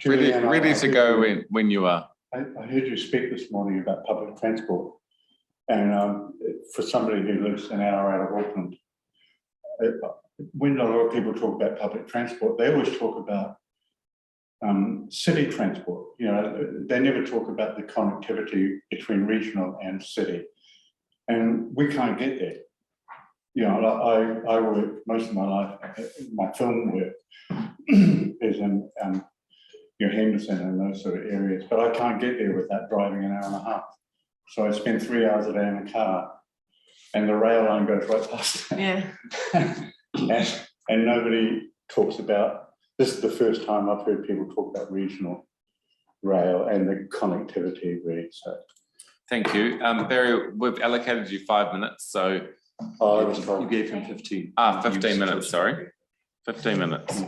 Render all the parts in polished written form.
Ready to go when you are. I heard you speak this morning about public transport, and for somebody who lives an hour out of Auckland, when a lot of people talk about public transport, they always talk about city transport. You know, they never talk about the connectivity between regional and city, and we can't get there. You know, I work most of my life, my film work is in Henderson and those sort of areas, but I can't get there without driving an hour and a half. So I spend 3 hours a day in a car, and the rail line goes right past. Yeah. and nobody talks about, this is the first time I've heard people talk about regional rail and the connectivity really. So thank you. Barry, we've allocated you 5 minutes, so you gave him 15. 15 minutes, sorry. 15 minutes.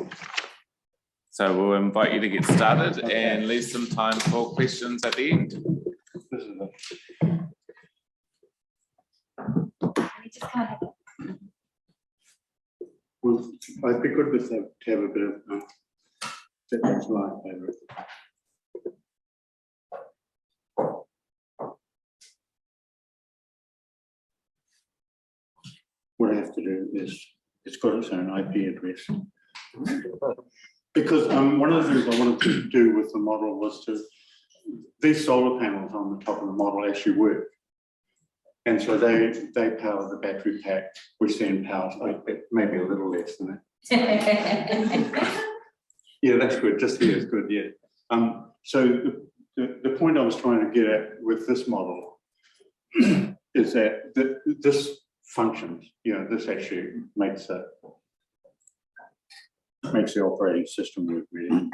So we'll invite you to get started and leave some time for questions at the end. This is it. Well, I'd be good with that to have a bit of that's my favourite. What I have to do is it's got its own IP address. Because one of the things I wanted to do with the model was these solar panels on the top of the model actually work. And so they power the battery pack, which then powers maybe a little less than that. Yeah, that's good. Just here is good, yeah. So the point I was trying to get at with this model is that this functions, you know, this actually makes the operating system work really.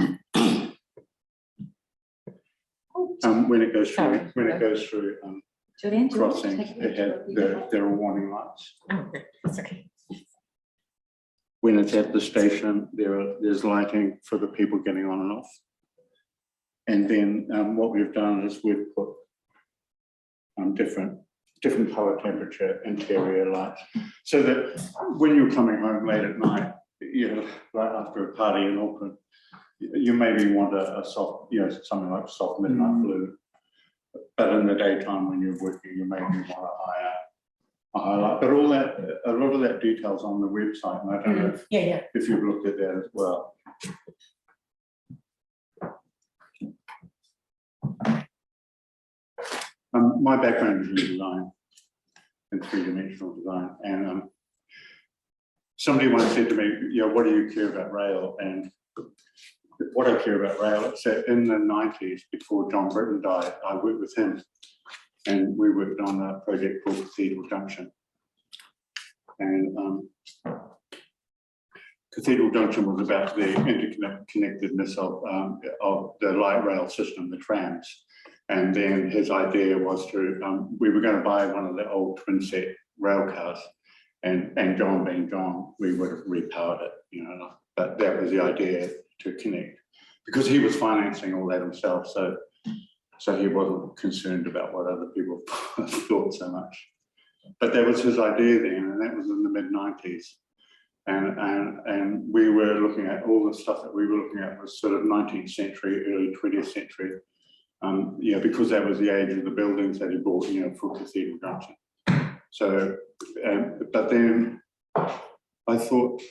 When it goes through crossings, there are warning lights. Oh, that's okay. When it's at the station, there's lighting for the people getting on and off. And then what we've done is we've put different color temperature interior lights, so that when you're coming home late at night, you know, right after a party in Auckland, you maybe want a soft, you know, something like soft midnight blue. But in the daytime when you're working, you maybe want a higher light. But a lot of that detail's on the website, and I don't know if you've looked at that as well. My background is in design, in three-dimensional design, and somebody once said to me, you know, what do you care about rail? And what I care about rail, it's that in the 90s, before John Britton died, I worked with him, and we worked on a project called Cathedral Junction. And Cathedral Junction was about the interconnectedness of the light rail system, the trams. And then his idea was to, we were going to buy one of the old twin set rail cars, and John being John, we would have repowered it, you know, but that was the idea, to connect, because he was financing all that himself, so he wasn't concerned about what other people thought so much. But that was his idea then, and that was in the mid-90s. And we were looking at all the stuff that we were looking at was sort of 19th century, early 20th century, you know, because that was the age of the buildings that he bought, you know, for Cathedral Junction. So, but then I thought,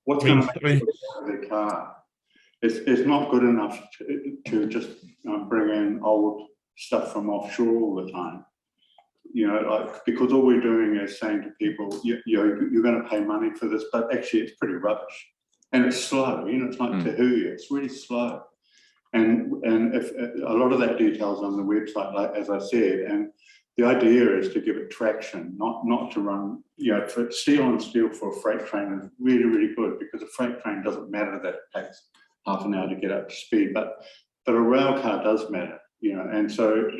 what's going to make the car? It's not good enough to just bring in old stuff from offshore all the time. You know, like, because all we're doing is saying to people, you're going to pay money for this, but actually it's pretty rubbish. And it's slow, you know, it's like Tahuya, it's really slow. And if a lot of that details on the website, like as I said, and the idea is to give it traction, not to run, you know, for steel on steel for a freight train is really, really good, because a freight train doesn't matter that it takes half an hour to get up to speed, but a rail car does matter, you know. And so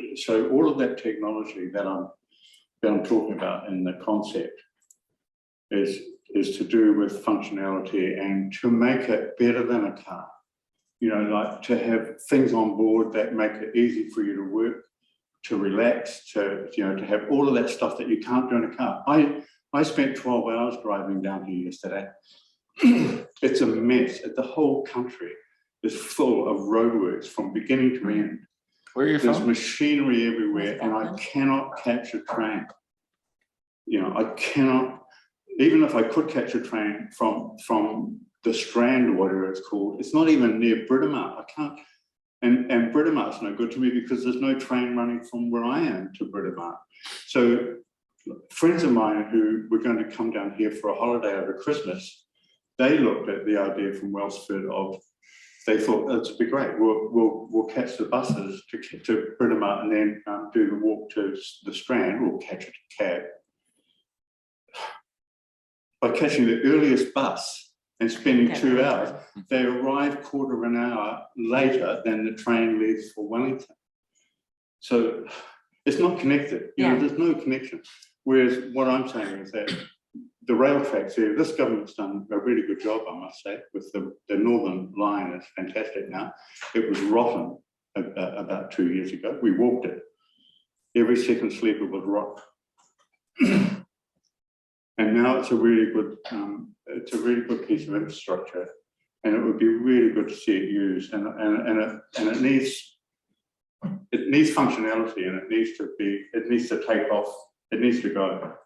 all of that technology that I'm talking about in the concept is to do with functionality and to make it better than a car. You know, like to have things on board that make it easy for you to work, to relax, to, you know, to have all of that stuff that you can't do in a car. I spent 12 hours driving down here yesterday. It's a mess at the whole country. is full of roadworks from beginning to end. Where are you There's from? machinery everywhere, and I cannot catch a train. You know, I cannot, even if I could catch a train from the Strand or whatever it's called, it's not even near Britomart. I can't, and Britomart's no good to me because there's no train running from where I am to Britomart. So friends of mine who were going to come down here for a holiday over Christmas, they looked at the idea from Wellsford of, they thought that'd be great. We'll catch the buses to Britomart and then do the walk to the Strand, or catch a cab. By catching the earliest bus and spending 2 hours, they arrive quarter of an hour later than the train leaves for Wellington. So it's not connected. You know, there's no connection. Whereas what I'm saying is that the rail tracks here, this government's done a really good job, I must say, with the Northern Line is fantastic now. It was rotten about 2 years ago. We walked it. Every second sleeper was rotten. And now it's a really good piece of infrastructure, and it would be really good to see it used. And it needs functionality, and it needs to take off. It needs to go.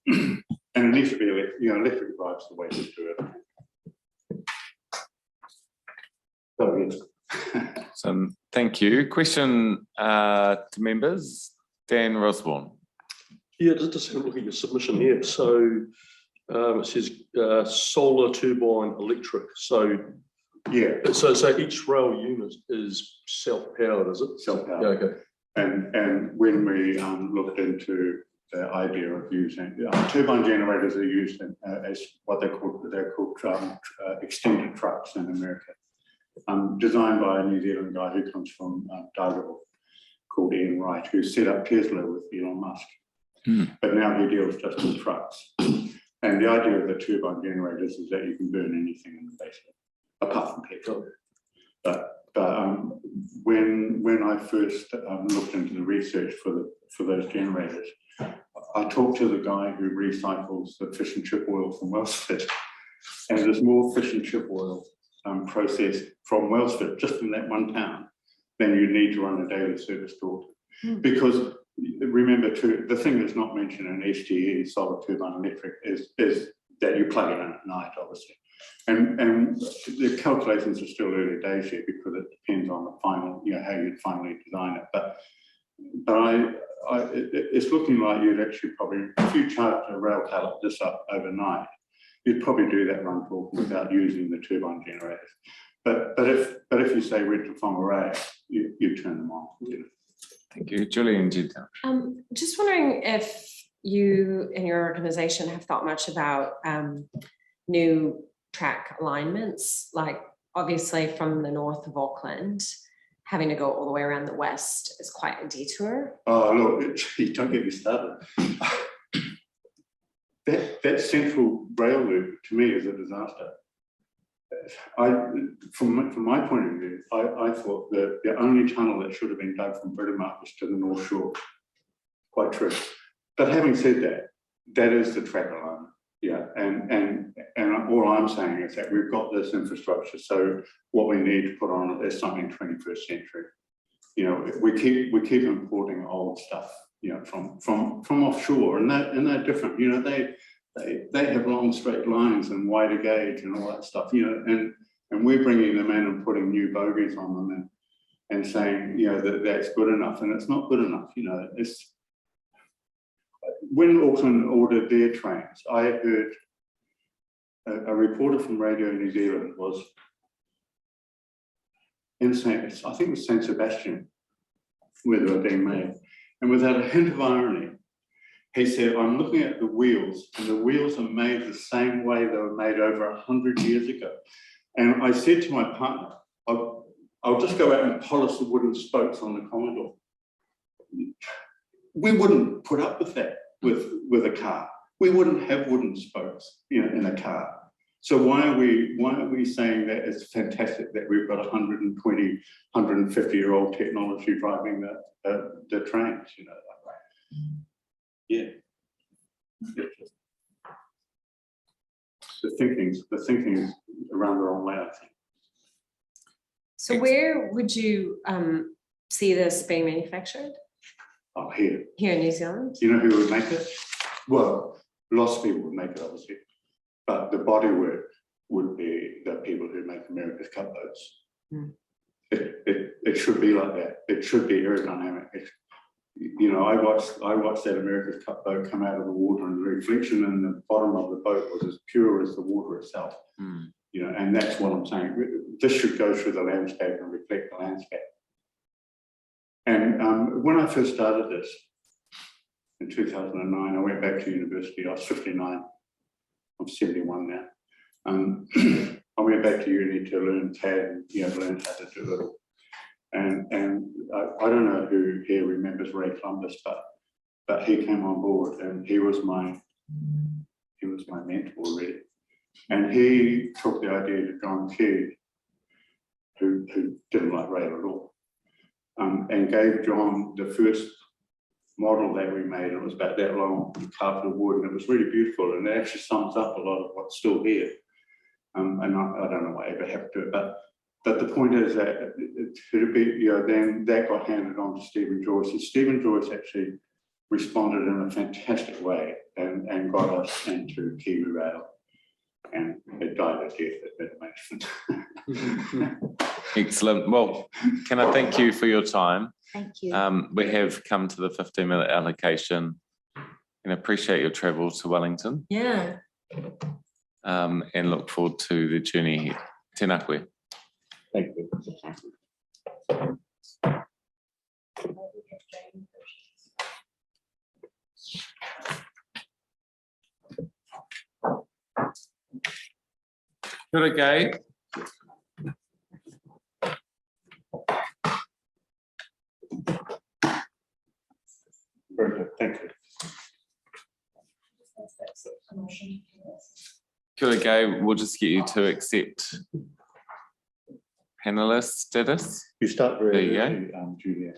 And it needs to be, electric drives the way to do it. So, yes. So, thank you. Question to members. Dan Rosborn. Yeah, just have a look at your submission here. So it says solar turbine electric. So yeah. So each rail unit is self-powered, is it? Self-powered. Yeah, okay. And when we looked into the idea of using turbine generators, are used as what they're called extended trucks in America. Designed by a New Zealand guy who comes from Darwin, called Ian Wright, who set up Tesla with Elon Musk. But now he deals just with trucks. And the idea of the turbine generators is that you can burn anything in the basement, apart from petrol. But when I first looked into the research for those generators, I talked to the guy who recycles the fish and chip oil from Wellsford, and there's more fish and chip oil processed from Wellsford, just in that one town, than you need to run a daily service door. Because remember too, the thing that's not mentioned in STE, solar turbine electric, is that you plug it in at night, obviously. And the calculations are still early days here because it depends on the final, how you'd finally design it. But it's looking like you'd actually probably, if you charge a rail pallet this up overnight, you'd probably do that run talk without using the turbine generators. But if you say red to from array, you turn them on. Thank you, Julian Gita. Just wondering if you and your organisation have thought much about new track alignments, like obviously from the north of Auckland, having to go all the way around the west is quite a detour. Oh, look, don't get me started. That central rail loop to me is a disaster. From my point of view, I thought that the only tunnel that should have been dug from Britomart was to the North Shore. Quite true. But having said that, that is the track alignment. Yeah, and all I'm saying is that we've got this infrastructure, so what we need to put on it is something 21st century. We keep importing old stuff, from offshore, and they're different. They have long straight lines and wider gauge and all that stuff, and we're bringing them in and putting new bogies on them and saying, that's good enough, and it's not good enough. It's when Auckland ordered their trains, I heard a reporter from Radio New Zealand was in I think it was St. Sebastian, where they were being made, and without a hint of irony, he said, I'm looking at the wheels, and the wheels are made the same way they were made over 100 years ago. And I said to my partner, I'll just go out and polish the wooden spokes on the Commodore. We wouldn't put up with that with a car. We wouldn't have wooden spokes, in a car. So why are we saying that it's fantastic that we've got 120, 150-year-old technology driving the trains, Yeah. The thinking is around the wrong way, I think. So where would you see this being manufactured? Oh, here. Here in New Zealand? You know who would make it? Well, lots of people would make it, obviously, but the bodywork would be the people who make America's Cup boats. Hmm. It should be like that. It should be aerodynamic. You know, I watched that America's Cup boat come out of the water, and the reflection in the bottom of the boat was as pure as the water itself. Mm. You know, and that's what I'm saying. This should go through the landscape and reflect the landscape. And when I first started this in 2009, I went back to university. I was 59. I'm 71 now. I went back to uni to learn CAD and, you know, learn how to do it all. And I don't know who here remembers Ray Columbus, but he came on board, and he was my mentor really. And he took the idea to John Key, who didn't like Ray at all, and gave John the first model that we made. It was about that long, carved wood, and it was really beautiful, and it actually sums up a lot of what's still here. And I don't know what ever happened to it, but the point is that it should be, you know, then that got handed on to Stephen Joyce, and Stephen Joyce actually responded in a fantastic way and got us into Kiwi Rail, and it died a death at management. Excellent. Well, can I thank you for your time? Thank you. We have come to the 15-minute allocation, and appreciate your travel to Wellington, Yeah. and look forward to the journey ahead. Tēnā koe. Thank you. Kia ora, Gabe. Very good. Thank you. Kia ora, Gabe. We'll just get you to accept panelist status. You start There very you go. early, Julia.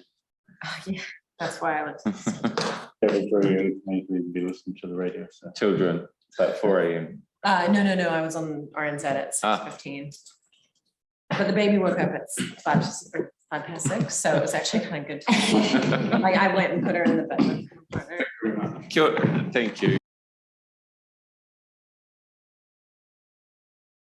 Yeah, that's why I went. That was very early for me to even be listening to the radio. So. Children, it's about 4 a.m. No. I was on RNZ at 6:15. But the baby woke up at 5:06, so it was actually kind of good. Like I went and put her in the bed. Kia ora. Thank you.